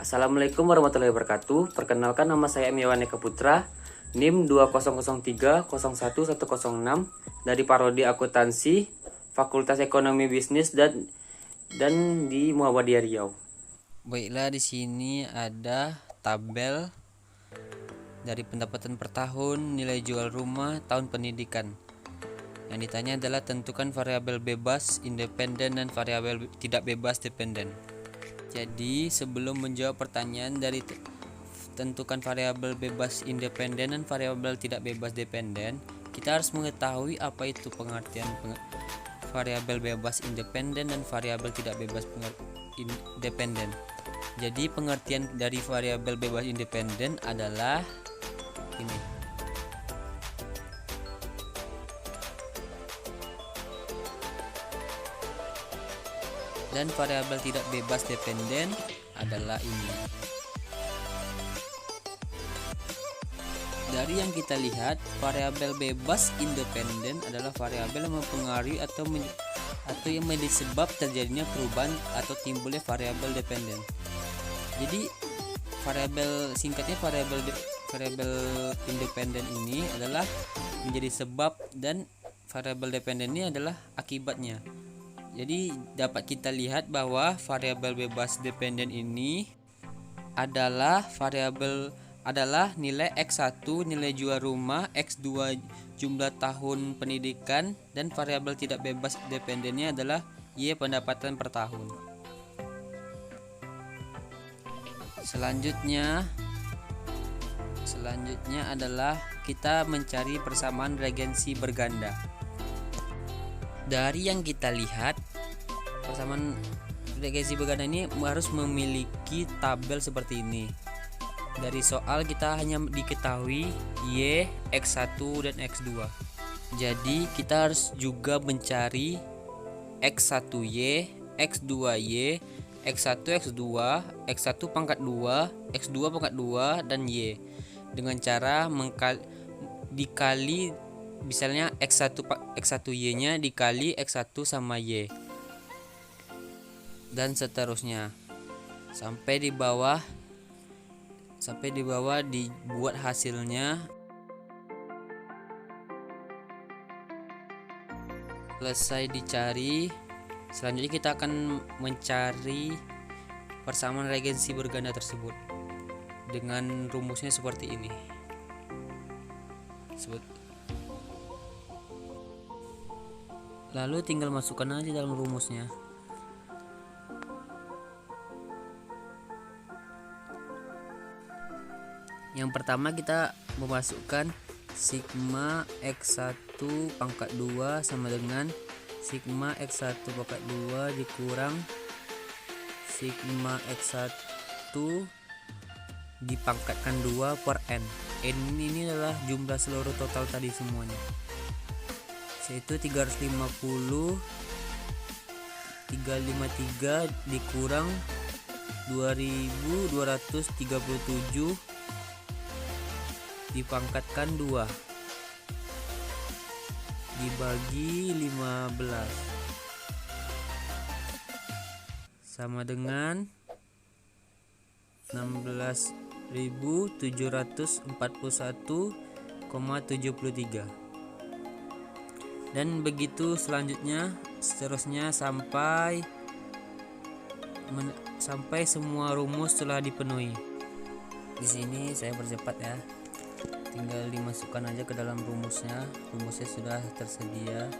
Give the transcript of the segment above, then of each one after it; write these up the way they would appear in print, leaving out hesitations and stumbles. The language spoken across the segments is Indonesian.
Assalamualaikum warahmatullahi wabarakatuh. Perkenalkan, nama saya Emiwan Eka Putra, NIM 2003011106 dari Prodi Akuntansi, Fakultas Ekonomi Bisnis dan di Muhammadiyah Riau. Baiklah, di sini ada tabel dari pendapatan per tahun, nilai jual rumah, tahun pendidikan. Yang ditanya adalah tentukan variabel bebas independen dan variabel tidak bebas dependen. Jadi, sebelum menjawab pertanyaan dari tentukan variabel bebas independen dan variabel tidak bebas dependen, kita harus mengetahui apa itu pengertian variabel bebas independen dan variabel tidak bebas independen. Jadi pengertian dari variabel bebas independen adalah ini. Dan variabel tidak bebas dependen adalah ini. Dari yang kita lihat, variabel bebas independen adalah variabel yang mempengaruhi atau yang menjadi sebab terjadinya perubahan atau timbulnya variabel dependen. Jadi singkatnya variabel independen ini adalah menjadi sebab dan variabel dependen ini adalah akibatnya. Jadi dapat kita lihat bahwa variabel bebas dependen ini adalah nilai X1 nilai jual rumah, X2 jumlah tahun pendidikan, dan variabel tidak bebas dependennya adalah Y pendapatan per tahun. Selanjutnya adalah kita mencari persamaan regensi berganda. Dari yang kita lihat, persamaan regensi berganda ini harus memiliki tabel seperti ini. Dari soal kita hanya diketahui Y, X1 dan X2. Jadi kita harus juga mencari X1Y, X2Y, X1 X2, X1 pangkat 2, X2 pangkat 2 dan Y. Dengan cara dikali, misalnya X1Y-nya dikali X1 sama Y. Dan seterusnya sampai di bawah dibuat hasilnya. Selesai dicari, selanjutnya kita akan mencari persamaan regensi berganda tersebut dengan rumusnya seperti ini. Lalu tinggal masukkan aja dalam rumusnya. Yang pertama kita memasukkan sigma X1 pangkat 2 sama dengan sigma X1 pangkat 2 dikurang sigma X1 dipangkatkan 2 per N. N ini adalah jumlah seluruh total tadi semuanya, yaitu 353 dikurang 2237 dipangkatkan 2 dibagi 15 sama dengan 16.741,73. Dan begitu seterusnya sampai semua rumus telah dipenuhi. Di sini saya percepat ya. Tinggal dimasukkan aja ke dalam rumusnya. Rumusnya sudah tersedia.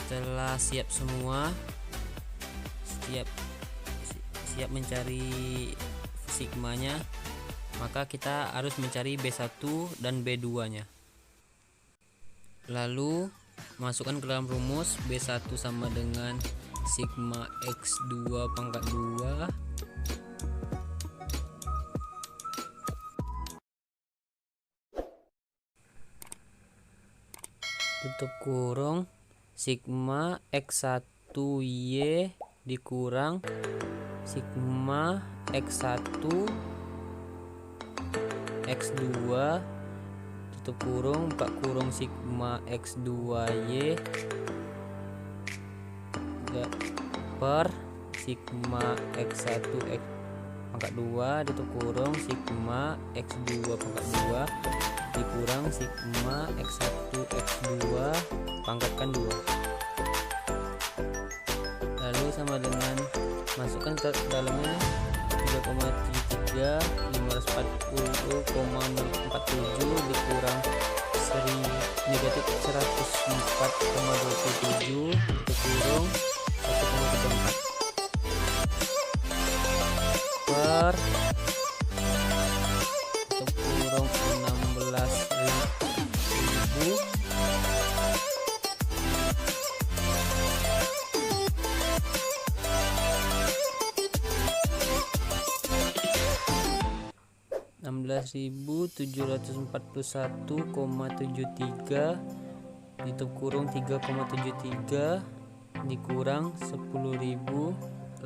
Setelah siap semua, siap mencari sigmanya, maka kita harus mencari B1 dan B2 nya. Lalu masukkan ke dalam rumus B1 sama dengan sigma X2 pangkat 2 tutup kurung sigma X1Y dikurang sigma X1 X2 tutup kurung buka kurung sigma X2Y per sigma X1 X pangkat 2 tutup kurung sigma X2 pangkat 2 dikurang sigma X1 X2 pangkatkan 2, lalu sama dengan masukkan ke dalamnya 3,73 540,47 dikurang negatif 104,27 dikurung 1,34 per kurung 16.741,73 ditutup kurung 3,73 dikurang 10.866.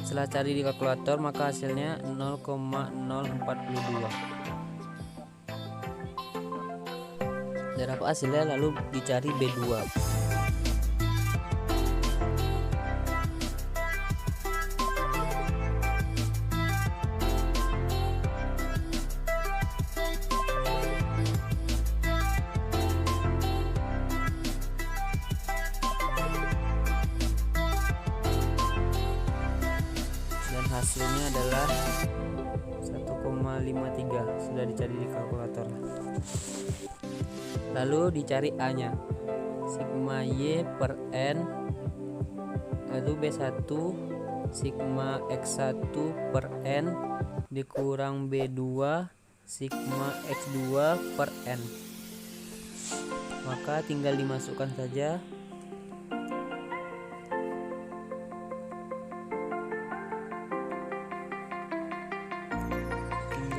Setelah cari di kalkulator maka hasilnya 0,042. Dan apa hasilnya? Lalu dicari B2. Hasilnya adalah 1,53 sudah dicari di kalkulator. Lalu dicari A nya sigma Y per N, lalu B1 sigma X1 per N dikurang B2 sigma X2 per N, maka tinggal dimasukkan saja.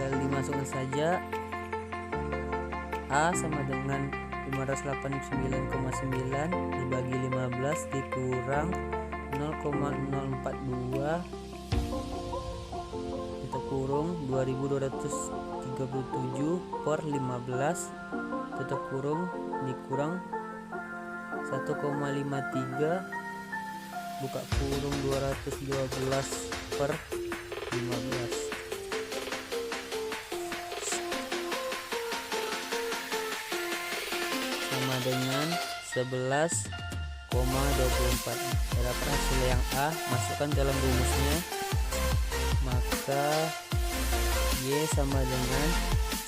Dimasukkan saja A sama dengan 589,9 dibagi 15 dikurang 0,042 tutup kurung 2237 per 15 tutup kurung dikurang 1,53 buka kurung 212 per 15 sama dengan 11,24. Dapat hasil yang A, masukkan dalam rumusnya, maka Y sama dengan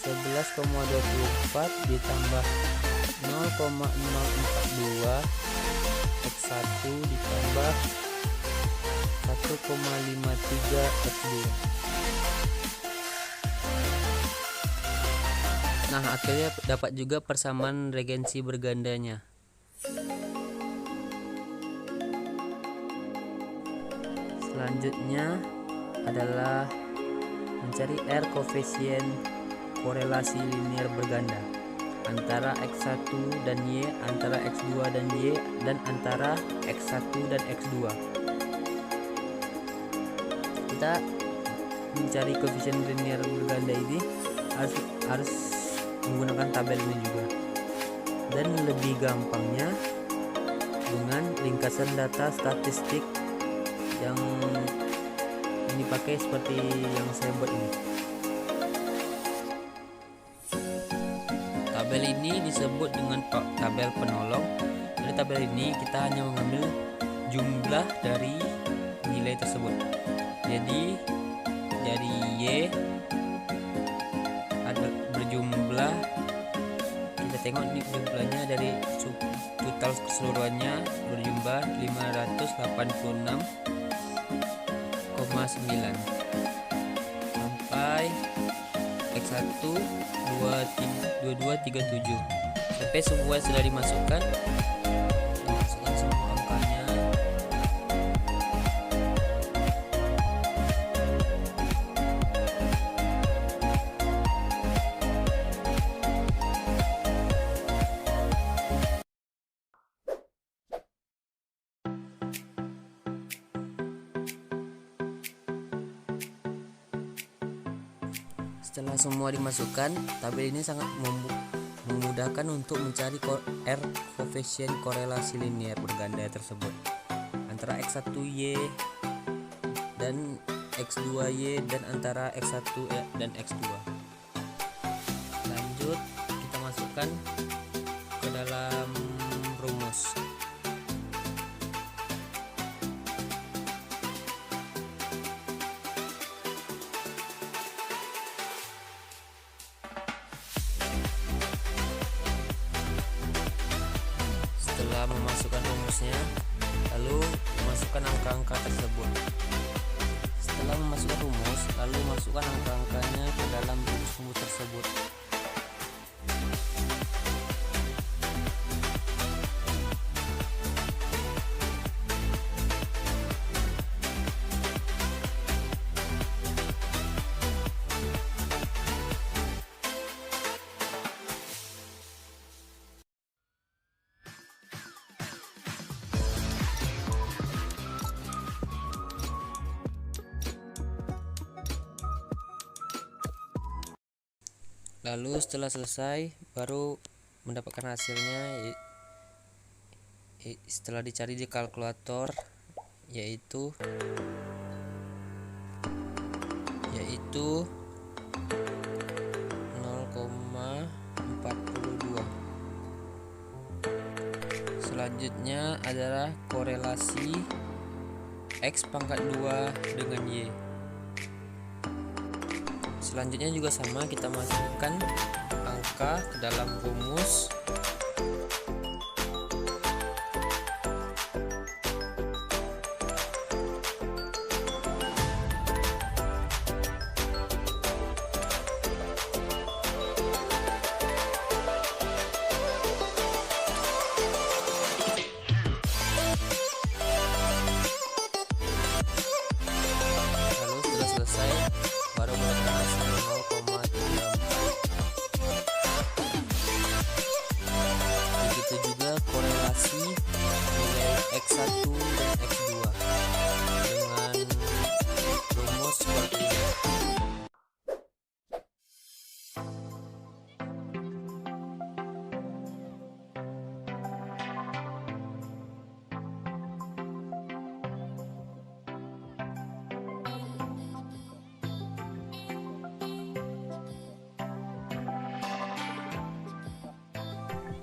11,24 ditambah 0,042 X1 ditambah 1,53 X2. Nah, akhirnya dapat juga persamaan regensi bergandanya. Selanjutnya adalah mencari R koefisien korelasi linear berganda antara X1 dan Y, antara X2 dan Y, dan antara X1 dan X2. Kita mencari koefisien linear berganda ini harus menggunakan tabel ini juga, dan lebih gampangnya dengan ringkasan data statistik yang dipakai seperti yang saya buat ini. Tabel ini disebut dengan tabel penolong. Dari tabel ini kita hanya mengambil jumlah dari nilai tersebut. Jadi dari Y ada berjumlah, kita tengok nih jumlahnya dari keseluruhannya berjumlah 586,9 sampai X1 2237 sampai semua sudah dimasukkan semua angkanya. Setelah semua dimasukkan, tabel ini sangat memudahkan untuk mencari R koefisien korelasi linier berganda tersebut antara X1Y dan X2Y dan antara X1 dan X2. Lanjut, kita masukkan ke dalam rumus. Setelah memasukkan rumusnya, lalu masukkan angka-angka tersebut. Setelah memasukkan rumus, lalu masukkan angka-angkanya ke dalam rumus tersebut. Lalu setelah selesai baru mendapatkan hasilnya setelah dicari di kalkulator yaitu 0,42. Selanjutnya adalah korelasi X pangkat 2 dengan Y. Selanjutnya juga sama, kita masukkan angka ke dalam rumus. Lalu setelah selesai baru mendapatkan hasil 0,34. Begitu juga korelasi nilai X1 dan X2 dengan rumus seperti ini.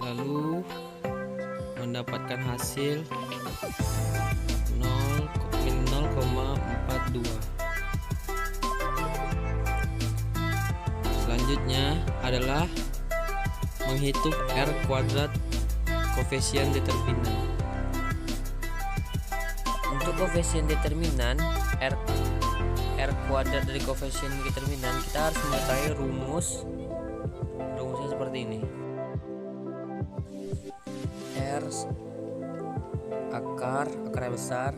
Lalu mendapatkan hasil 0,42. Selanjutnya adalah menghitung R kuadrat koefisien determinan. Untuk koefisien determinan R kuadrat dari koefisien determinan, kita harus mengetahui rumusnya seperti ini. R akar besar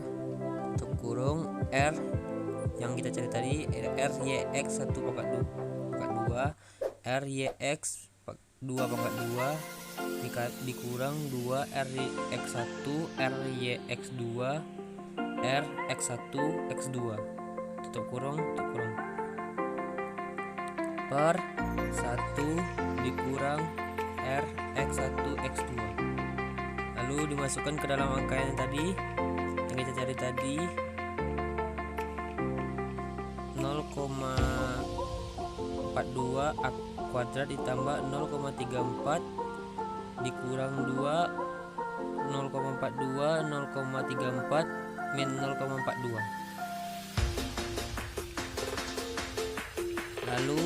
untuk kurung R yang kita cari tadi, R YX 1 pangkat 2 R YX 2 pangkat 2 dikurang 2 R YX 1 R YX 2 R X 1 X 2 tutup kurung per 1 dikurang R X 1 X 2. Lalu dimasukkan ke dalam angka yang tadi yang kita cari tadi, 0,42 kuadrat ditambah 0,34 dikurang 2 0,42 0,34 min 0,42. Lalu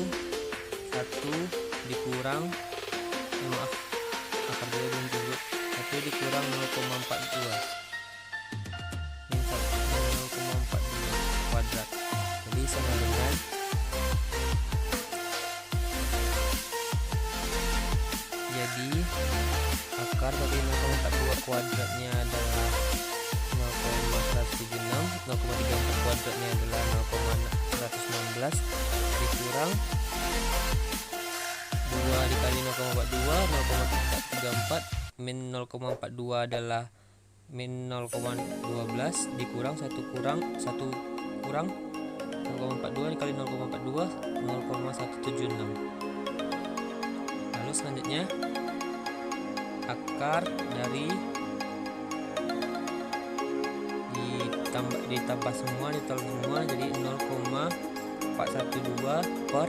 1 dikurang akar dulu belum cukup 1 dikurang 0,42 min 0,42 kuadrat. Jadi sama dengan akar dari 0,42 kuadratnya adalah 0,176, 0,34 kuadratnya adalah 0,116 dikurang 2 dikali 0,42, 0,34 min 0,42 adalah min 0,12 dikurang 1 kurang 0,42 dikali 0,42 0,176. Lalu selanjutnya akar dari ditambah semua, ditolak semua jadi 0,412 per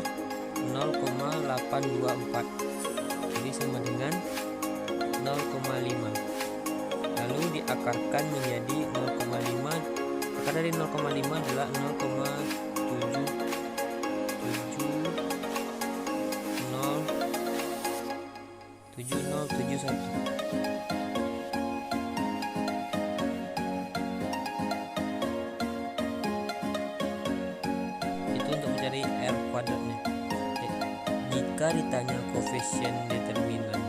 0,824 jadi sama dengan 0,5. lalu diakarkan menjadi 0,5. Akar dari 0,5 adalah 0,7071. Itu untuk mencari R kuadratnya. Jika ditanya koefisien determinan,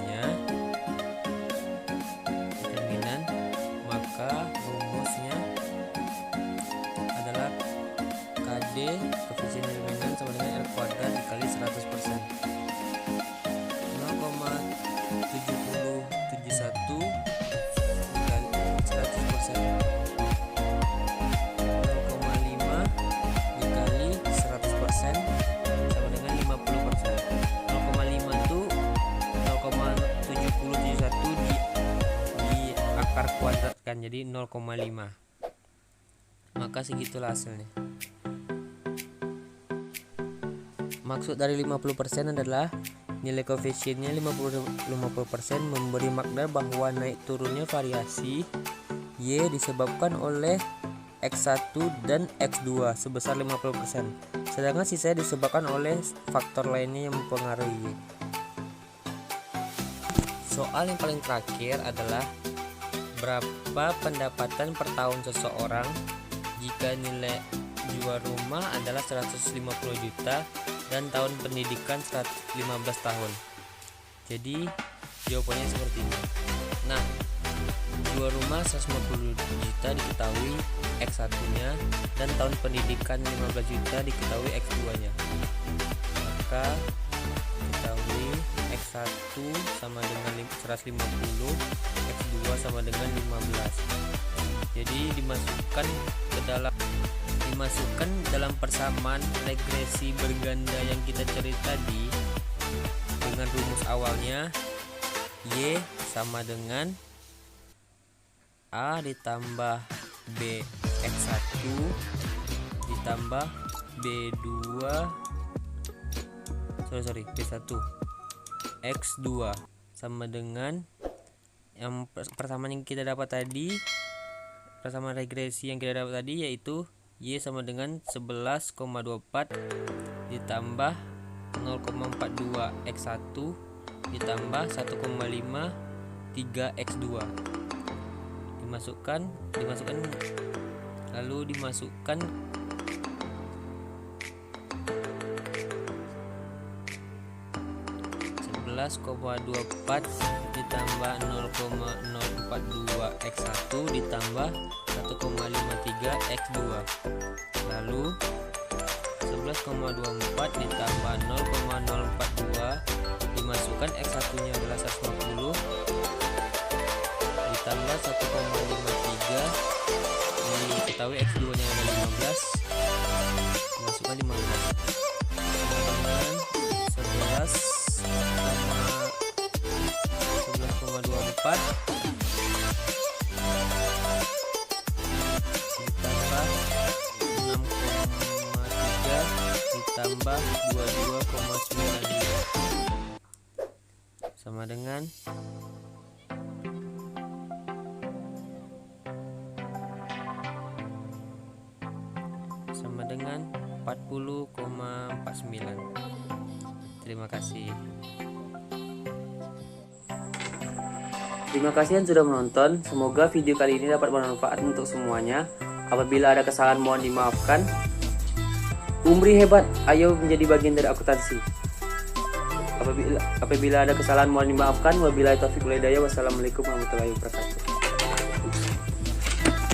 maka rumusnya adalah KD koefisien determinan sama dengan R kuadrat dikali 100%. 0,7071 dikali 100%. 0,5 dikali 100% sama dengan 50%. 0,5 itu 0,7071 di akar kuadrat kan, jadi 0,5. Maka segitulah hasilnya. Maksud dari 50% adalah nilai koefisiennya 50% memberi makna bahwa naik turunnya variasi Y disebabkan oleh X1 dan X2 sebesar 50%, sedangkan sisanya disebabkan oleh faktor lainnya yang mempengaruhi Y. Soal yang paling terakhir adalah berapa pendapatan per tahun seseorang jika nilai jual rumah adalah 150 juta dan tahun pendidikan 15 tahun. Jadi jawabannya seperti ini. Nah, jual rumah 150 juta diketahui X1 nya dan tahun pendidikan 15 juta diketahui X2 nya. Maka ketahui X1 sama dengan 150, X2 sama dengan 15. Jadi dimasukkan dalam persamaan regresi berganda yang kita cari tadi dengan rumus awalnya Y sama dengan A ditambah B X1 ditambah B1 X2 sama dengan yang persamaan yang kita dapat tadi, persamaan regresi yang kita dapat tadi, yaitu Y sama dengan 11,24 ditambah 0,42 X1 ditambah 1,53 X2 dimasukkan lalu dimasukkan 11,24 ditambah 0,042 X1 ditambah 1,53 X2, lalu 11,24 ditambah 0,042 dimasukkan X1 nya adalah 150 ditambah 1,53 diketahui X2 nya adalah 15 dimasukkan 15 dengan 11,24 ditambah 6,3 ditambah 22,92 sama dengan 40,49. Terima kasih. Terima kasih yang sudah menonton. Semoga video kali ini dapat bermanfaat untuk semuanya. Apabila ada kesalahan mohon dimaafkan. Umri hebat, ayo menjadi bagian dari akuntansi. Apabila ada kesalahan mohon dimaafkan. Wabillahi taufiq wal hidayah. Wassalamualaikum warahmatullahi wabarakatuh.